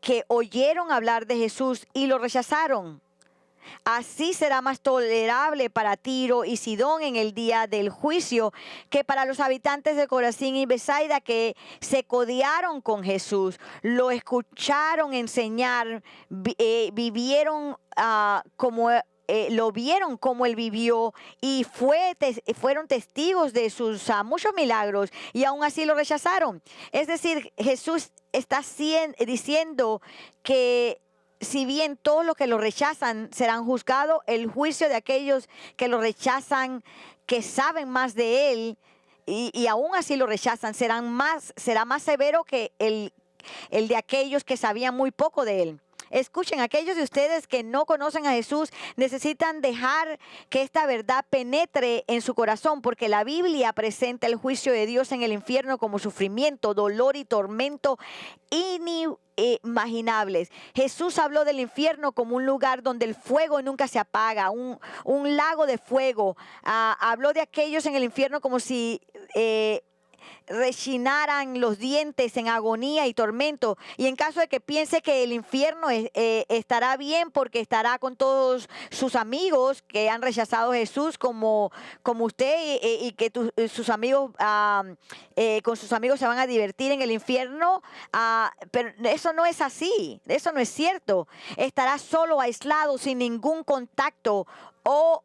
que oyeron hablar de Jesús y lo rechazaron. Así será más tolerable para Tiro y Sidón en el día del juicio que para los habitantes de Corazín y Betsaida, que se codearon con Jesús, lo escucharon enseñar, vivieron lo vieron como él vivió y fueron testigos de sus muchos milagros y aún así lo rechazaron. Es decir, Jesús está diciendo que si bien todos los que lo rechazan serán juzgados, el juicio de aquellos que lo rechazan, que saben más de él y aún así lo rechazan, será más severo que el de aquellos que sabían muy poco de él. Escuchen, aquellos de ustedes que no conocen a Jesús necesitan dejar que esta verdad penetre en su corazón, porque la Biblia presenta el juicio de Dios en el infierno como sufrimiento, dolor y tormento inimaginables. Jesús habló del infierno como un lugar donde el fuego nunca se apaga, un lago de fuego. Habló de aquellos en el infierno como si rechinaran los dientes en agonía y tormento, y en caso de que piense que el infierno estará bien porque estará con todos sus amigos que han rechazado a Jesús como usted y que sus amigos con sus amigos se van a divertir en el infierno, pero eso no es así, eso no es cierto. Estará solo, aislado, sin ningún contacto o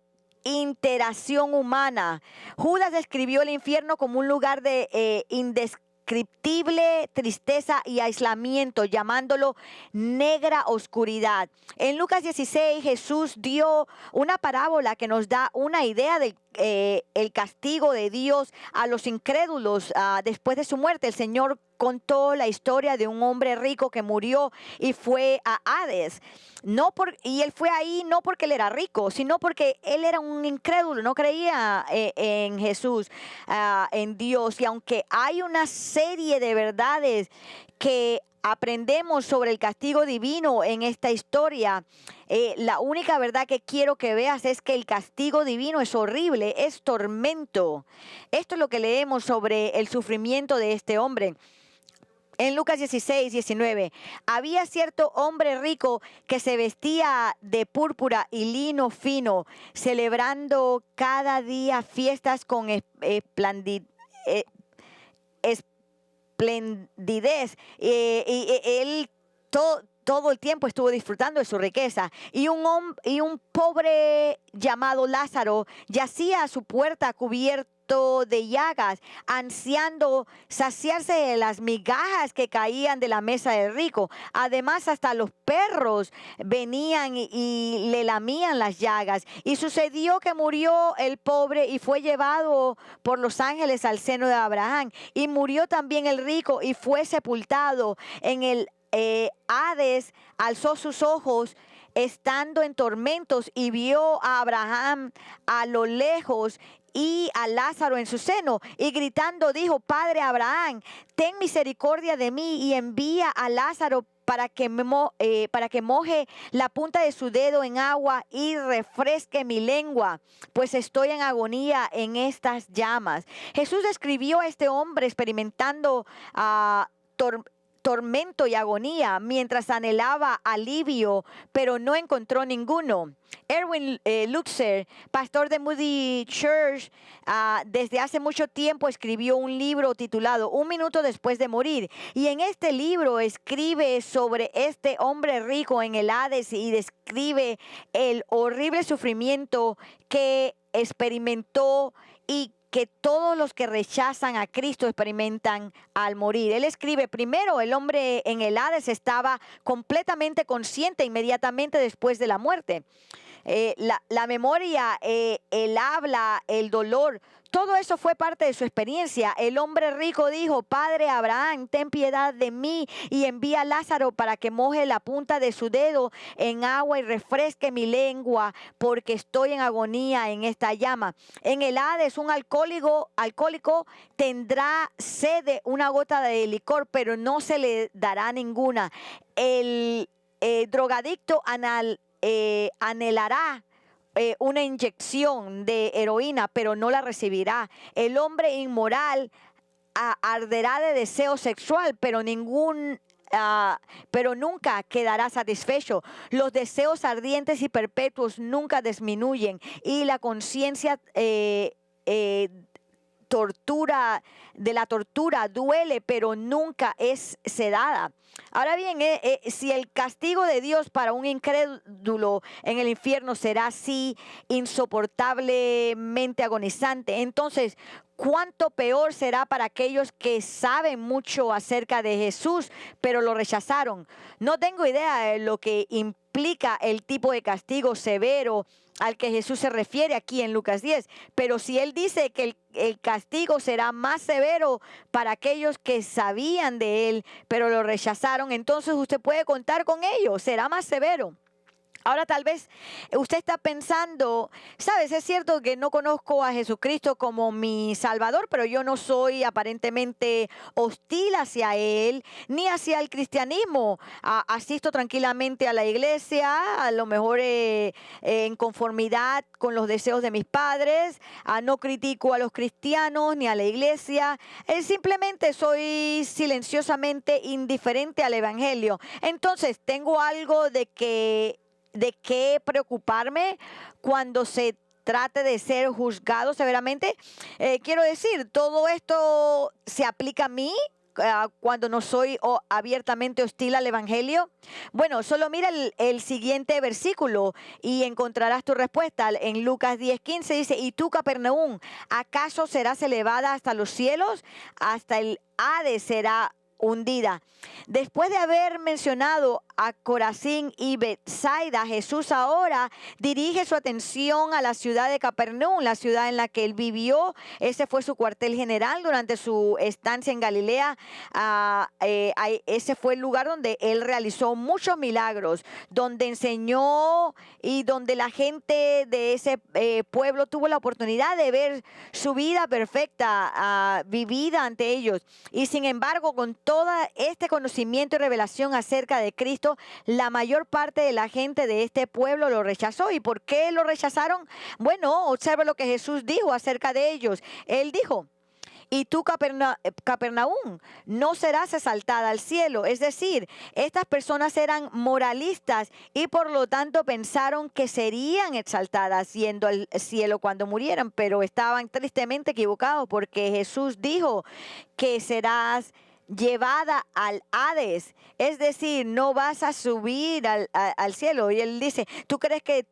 interacción humana. Judas describió el infierno como un lugar de indescriptible tristeza y aislamiento, llamándolo negra oscuridad. En Lucas 16, Jesús dio una parábola que nos da una idea del el castigo de Dios a los incrédulos después de su muerte. El Señor contó la historia de un hombre rico que murió y fue a Hades. Y él fue ahí no porque él era rico, sino porque él era un incrédulo, no creía en Jesús, en Dios. Y aunque hay una serie de verdades que aprendemos sobre el castigo divino en esta historia, la única verdad que quiero que veas es que el castigo divino es horrible, es tormento. Esto es lo que leemos sobre el sufrimiento de este hombre. En Lucas 16, 19, había cierto hombre rico que se vestía de púrpura y lino fino, celebrando cada día fiestas con esplendidez. Él todo el tiempo estuvo disfrutando de su riqueza. Y un pobre llamado Lázaro yacía a su puerta cubierto de llagas, ansiando saciarse de las migajas que caían de la mesa del rico. Además, hasta los perros venían y le lamían las llagas. Y sucedió que murió el pobre y fue llevado por los ángeles al seno de Abraham. Y murió también el rico y fue sepultado en el Hades. Alzó sus ojos estando en tormentos y vio a Abraham a lo lejos y a Lázaro en su seno, y gritando dijo: Padre Abraham, ten misericordia de mí y envía a Lázaro para que moje la punta de su dedo en agua y refresque mi lengua, pues estoy en agonía en estas llamas. Jesús describió a este hombre experimentando tormento y agonía mientras anhelaba alivio, pero no encontró ninguno. Erwin Lutzer, pastor de Moody Church, desde hace mucho tiempo escribió un libro titulado Un minuto después de morir. Y en este libro escribe sobre este hombre rico en el Hades y describe el horrible sufrimiento que experimentó y que todos los que rechazan a Cristo experimentan al morir. Él escribe: primero, el hombre en el Hades estaba completamente consciente inmediatamente después de la muerte. La memoria, el habla, el dolor, todo eso fue parte de su experiencia. El hombre rico dijo: Padre Abraham, ten piedad de mí y envía a Lázaro para que moje la punta de su dedo en agua y refresque mi lengua, porque estoy en agonía en esta llama. En el Hades, un alcohólico tendrá sed de una gota de licor, pero no se le dará ninguna. El drogadicto anhelará una inyección de heroína, pero no la recibirá. El hombre inmoral arderá de deseo sexual, pero pero nunca quedará satisfecho. Los deseos ardientes y perpetuos nunca disminuyen, y la conciencia de la tortura duele, pero nunca es sedada. Ahora bien, si el castigo de Dios para un incrédulo en el infierno será así insoportablemente agonizante, entonces cuánto peor será para aquellos que saben mucho acerca de Jesús, pero lo rechazaron. No tengo idea de lo que implica el tipo de castigo severo al que Jesús se refiere aquí en Lucas 10, pero si él dice que el castigo será más severo para aquellos que sabían de él, pero lo rechazaron, entonces usted puede contar con ellos, será más severo. Ahora tal vez usted está pensando: sabes, es cierto que no conozco a Jesucristo como mi Salvador, pero yo no soy aparentemente hostil hacia Él, ni hacia el cristianismo. Asisto tranquilamente a la iglesia, a lo mejor en conformidad con los deseos de mis padres. No critico a los cristianos ni a la iglesia. Simplemente soy silenciosamente indiferente al Evangelio. Entonces, tengo algo de qué preocuparme cuando se trate de ser juzgado severamente. Quiero decir, todo esto se aplica a mí cuando no soy abiertamente hostil al Evangelio. Bueno, solo mira el siguiente versículo y encontrarás tu respuesta. En Lucas 10:15 dice: y tú, Capernaum, ¿acaso serás elevada hasta los cielos? Hasta el Hades será hundida. Después de haber mencionado a Corazín y Betsaida, Jesús ahora dirige su atención a la ciudad de Capernaum, la ciudad en la que él vivió. Ese fue su cuartel general durante su estancia en Galilea. Ese fue el lugar donde él realizó muchos milagros, donde enseñó y donde la gente de ese pueblo tuvo la oportunidad de ver su vida perfecta vivida ante ellos. Y sin embargo, con todo este conocimiento y revelación acerca de Cristo, la mayor parte de la gente de este pueblo lo rechazó. ¿Y por qué lo rechazaron? Bueno, observa lo que Jesús dijo acerca de ellos. Él dijo: y tú, Capernaum, no serás exaltada al cielo. Es decir, estas personas eran moralistas y por lo tanto pensaron que serían exaltadas yendo al cielo cuando murieran, pero estaban tristemente equivocados, porque Jesús dijo que serás llevada al Hades, es decir, no vas a subir al cielo. Y él dice: ¿tú crees que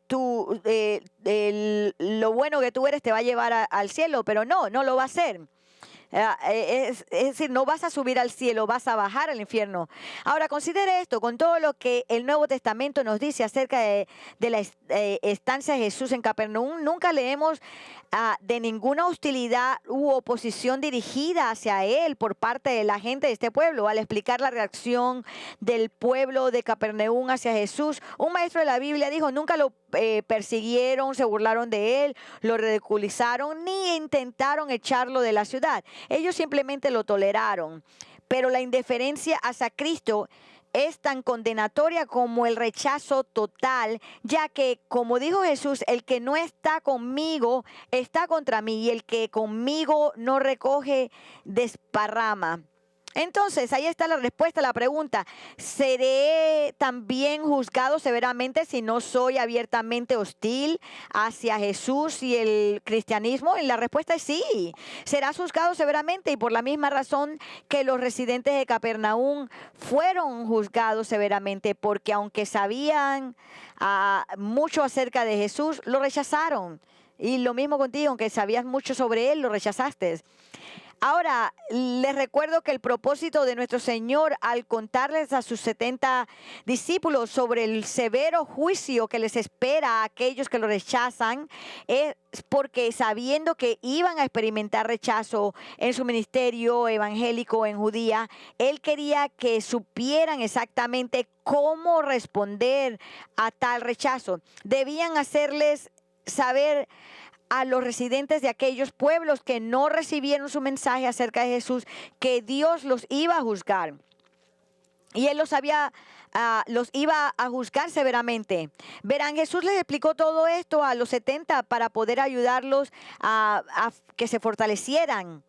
lo bueno que tú eres te va a llevar al cielo? Pero no lo va a hacer. Es decir, no vas a subir al cielo, vas a bajar al infierno. Ahora, considere esto, con todo lo que el Nuevo Testamento nos dice acerca de la estancia de Jesús en Capernaum, nunca leemos de ninguna hostilidad u oposición dirigida hacia él por parte de la gente de este pueblo. Al explicar la reacción del pueblo de Capernaum hacia Jesús, un maestro de la Biblia dijo: nunca lo persiguieron, se burlaron de él, lo ridiculizaron, ni intentaron echarlo de la ciudad. Ellos simplemente lo toleraron. Pero la indiferencia hacia Cristo es tan condenatoria como el rechazo total, ya que, como dijo Jesús, el que no está conmigo está contra mí, y el que conmigo no recoge, desparrama. Entonces, ahí está la respuesta a la pregunta: ¿seré también juzgado severamente si no soy abiertamente hostil hacia Jesús y el cristianismo? Y la respuesta es sí. Serás juzgado severamente, y por la misma razón que los residentes de Capernaum fueron juzgados severamente, porque aunque sabían mucho acerca de Jesús, lo rechazaron. Y lo mismo contigo, aunque sabías mucho sobre él, lo rechazaste. Ahora, les recuerdo que el propósito de nuestro Señor al contarles a sus 70 discípulos sobre el severo juicio que les espera a aquellos que lo rechazan, es porque, sabiendo que iban a experimentar rechazo en su ministerio evangélico en Judía, Él quería que supieran exactamente cómo responder a tal rechazo. Debían hacerles saber a los residentes de aquellos pueblos que no recibieron su mensaje acerca de Jesús, que Dios los iba a juzgar. Y Él los iba a juzgar severamente. Verán, Jesús les explicó todo esto a los 70 para poder ayudarlos a que se fortalecieran,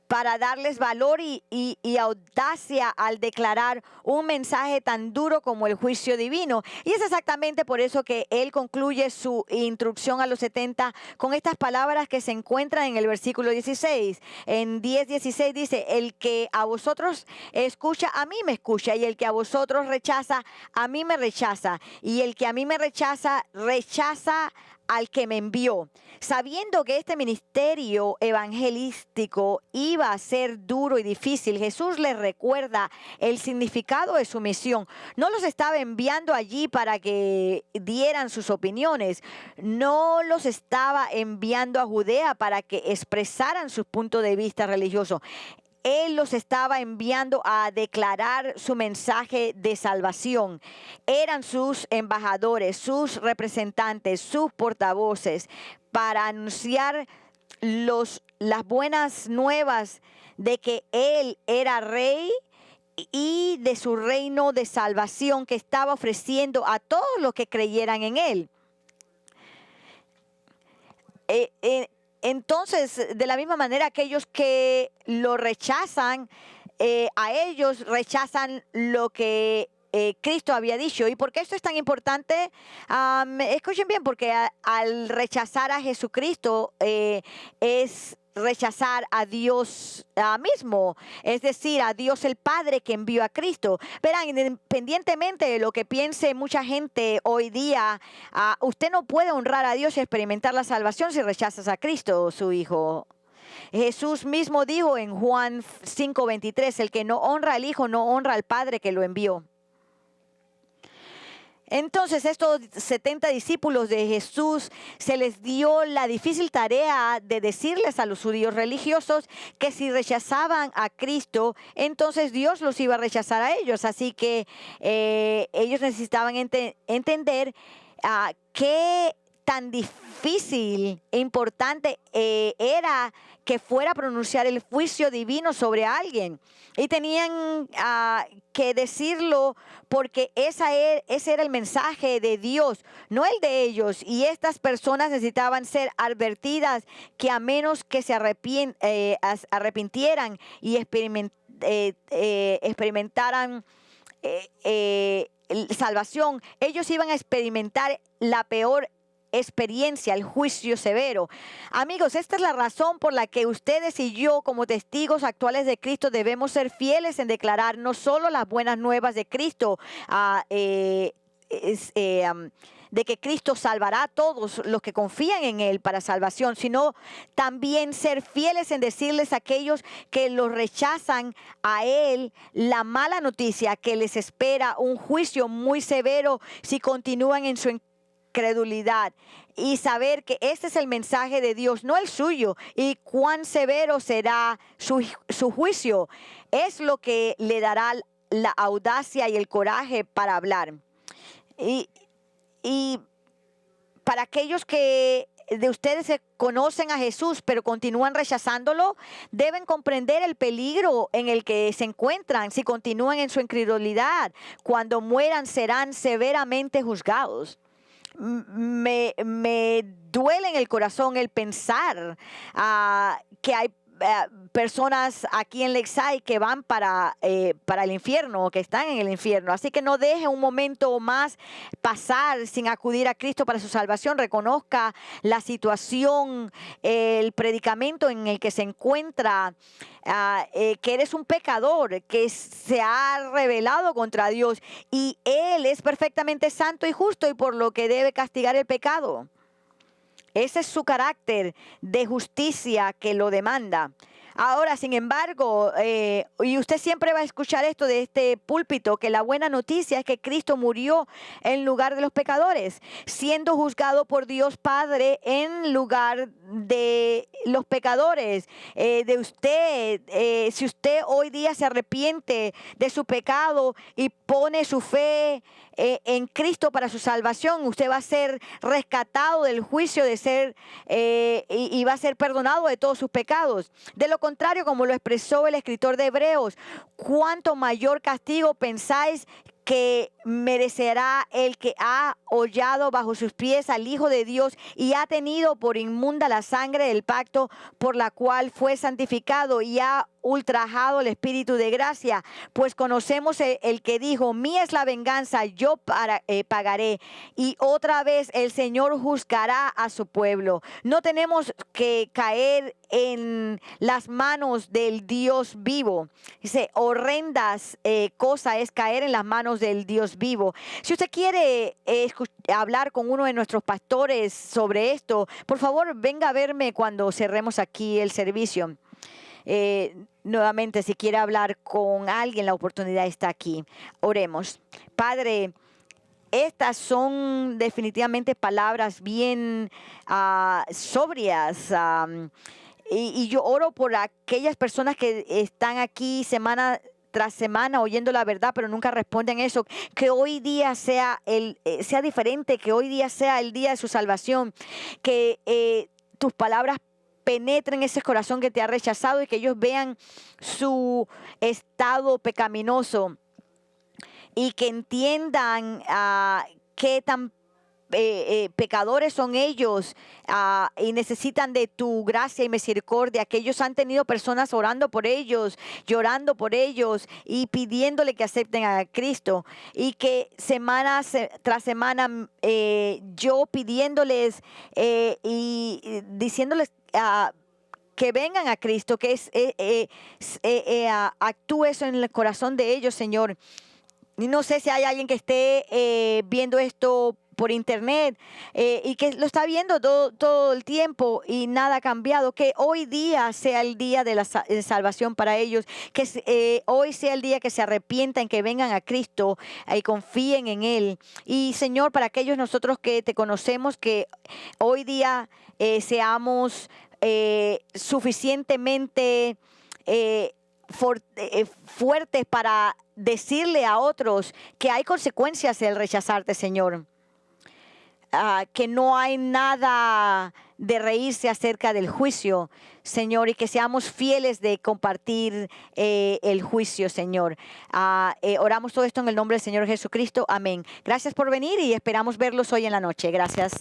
para darles valor y audacia al declarar un mensaje tan duro como el juicio divino. Y es exactamente por eso que Él concluye su instrucción a los 70 con estas palabras que se encuentran en el versículo 16. En 10:16 dice: el que a vosotros escucha, a mí me escucha, y el que a vosotros rechaza, a mí me rechaza, y el que a mí me rechaza, rechaza al que me envió. Sabiendo que este ministerio evangelístico iba a ser duro y difícil, Jesús les recuerda el significado de su misión. No los estaba enviando allí para que dieran sus opiniones. No los estaba enviando a Judea para que expresaran sus puntos de vista religiosos. Él los estaba enviando a declarar su mensaje de salvación. Eran sus embajadores, sus representantes, sus portavoces, para anunciar las buenas nuevas de que Él era rey y de su reino de salvación que estaba ofreciendo a todos los que creyeran en Él. Entonces, de la misma manera, aquellos que lo rechazan, a ellos rechazan lo que Cristo había dicho. ¿Y por qué esto es tan importante? Escuchen bien, porque al rechazar a Jesucristo es rechazar a Dios mismo, es decir, a Dios el Padre que envió a Cristo. Verán, independientemente de lo que piense mucha gente hoy día, usted no puede honrar a Dios y experimentar la salvación si rechazas a Cristo, su Hijo. Jesús mismo dijo en Juan 5:23, el que no honra al Hijo no honra al Padre que lo envió. Entonces, estos 70 discípulos de Jesús se les dio la difícil tarea de decirles a los judíos religiosos que si rechazaban a Cristo, entonces Dios los iba a rechazar a ellos. Así que ellos necesitaban entender qué tan difícil e importante era que fuera a pronunciar el juicio divino sobre alguien. Y tenían que decirlo porque ese era el mensaje de Dios, no el de ellos. Y estas personas necesitaban ser advertidas que a menos que se arrepintieran y experimentaran salvación, ellos iban a experimentar la peor experiencia, el juicio severo. Amigos, esta es la razón por la que ustedes y yo, como testigos actuales de Cristo, debemos ser fieles en declarar no solo las buenas nuevas de Cristo, de que Cristo salvará a todos los que confían en Él para salvación, sino también ser fieles en decirles a aquellos que los rechazan a Él la mala noticia, que les espera un juicio muy severo si continúan en su credulidad, y saber que este es el mensaje de Dios, no el suyo, y cuán severo será su juicio. Es lo que le dará la audacia y el coraje para hablar. Y para aquellos que de ustedes que conocen a Jesús, pero continúan rechazándolo, deben comprender el peligro en el que se encuentran si continúan en su incredulidad. Cuando mueran serán severamente juzgados. Me duele en el corazón el pensar que hay personas aquí en Lakeside que van para el infierno o que están en el infierno. Así que no deje un momento más pasar sin acudir a Cristo para su salvación. Reconozca la situación, el predicamento en el que se encuentra, que eres un pecador, que se ha rebelado contra Dios y Él es perfectamente santo y justo y por lo que debe castigar el pecado. Ese es su carácter de justicia que lo demanda. Ahora, sin embargo, y usted siempre va a escuchar esto de este púlpito, que la buena noticia es que Cristo murió en lugar de los pecadores, siendo juzgado por Dios Padre en lugar de los pecadores. De usted, si usted hoy día se arrepiente de su pecado y pone su fe en Cristo para su salvación, usted va a ser rescatado del juicio de ser y va a ser perdonado de todos sus pecados. De lo contrario, como lo expresó el escritor de Hebreos, ¿cuánto mayor castigo pensáis que merecerá el que ha hollado bajo sus pies al Hijo de Dios y ha tenido por inmunda la sangre del pacto por la cual fue santificado y ha ultrajado el Espíritu de gracia? Pues conocemos el que dijo: mía es la venganza, yo pagaré. Y otra vez el Señor juzgará a su pueblo. No tenemos que caer en las manos del Dios vivo. Dice, horrendas cosa es caer en las manos del Dios vivo. Si usted quiere hablar con uno de nuestros pastores sobre esto, por favor venga a verme cuando cerremos aquí el servicio. Nuevamente, si quiere hablar con alguien, la oportunidad está aquí. Oremos. Padre, estas son definitivamente palabras bien sobrias. Y yo oro por aquellas personas que están aquí semana tras semana oyendo la verdad, pero nunca responden eso. Que hoy día sea diferente, que hoy día sea el día de su salvación. Que tus palabras penetren ese corazón que te ha rechazado y que ellos vean su estado pecaminoso y que entiendan qué tan pecadores son ellos y necesitan de tu gracia y misericordia, que ellos han tenido personas orando por ellos, llorando por ellos y pidiéndole que acepten a Cristo, y que semana tras semana yo pidiéndoles y diciéndoles que vengan a Cristo, que actúe eso en el corazón de ellos, Señor. Y no sé si hay alguien que esté viendo esto por internet y que lo está viendo todo el tiempo y nada ha cambiado. Que hoy día sea el día de la salvación para ellos. Que hoy sea el día que se arrepientan, que vengan a Cristo y confíen en Él. Y Señor, para aquellos nosotros que te conocemos, que hoy día seamos suficientemente fuertes para decirle a otros que hay consecuencias el rechazarte, Señor. Que no hay nada de reírse acerca del juicio, Señor, y que seamos fieles de compartir el juicio, Señor. Oramos todo esto en el nombre del Señor Jesucristo. Amén. Gracias por venir y esperamos verlos hoy en la noche. Gracias.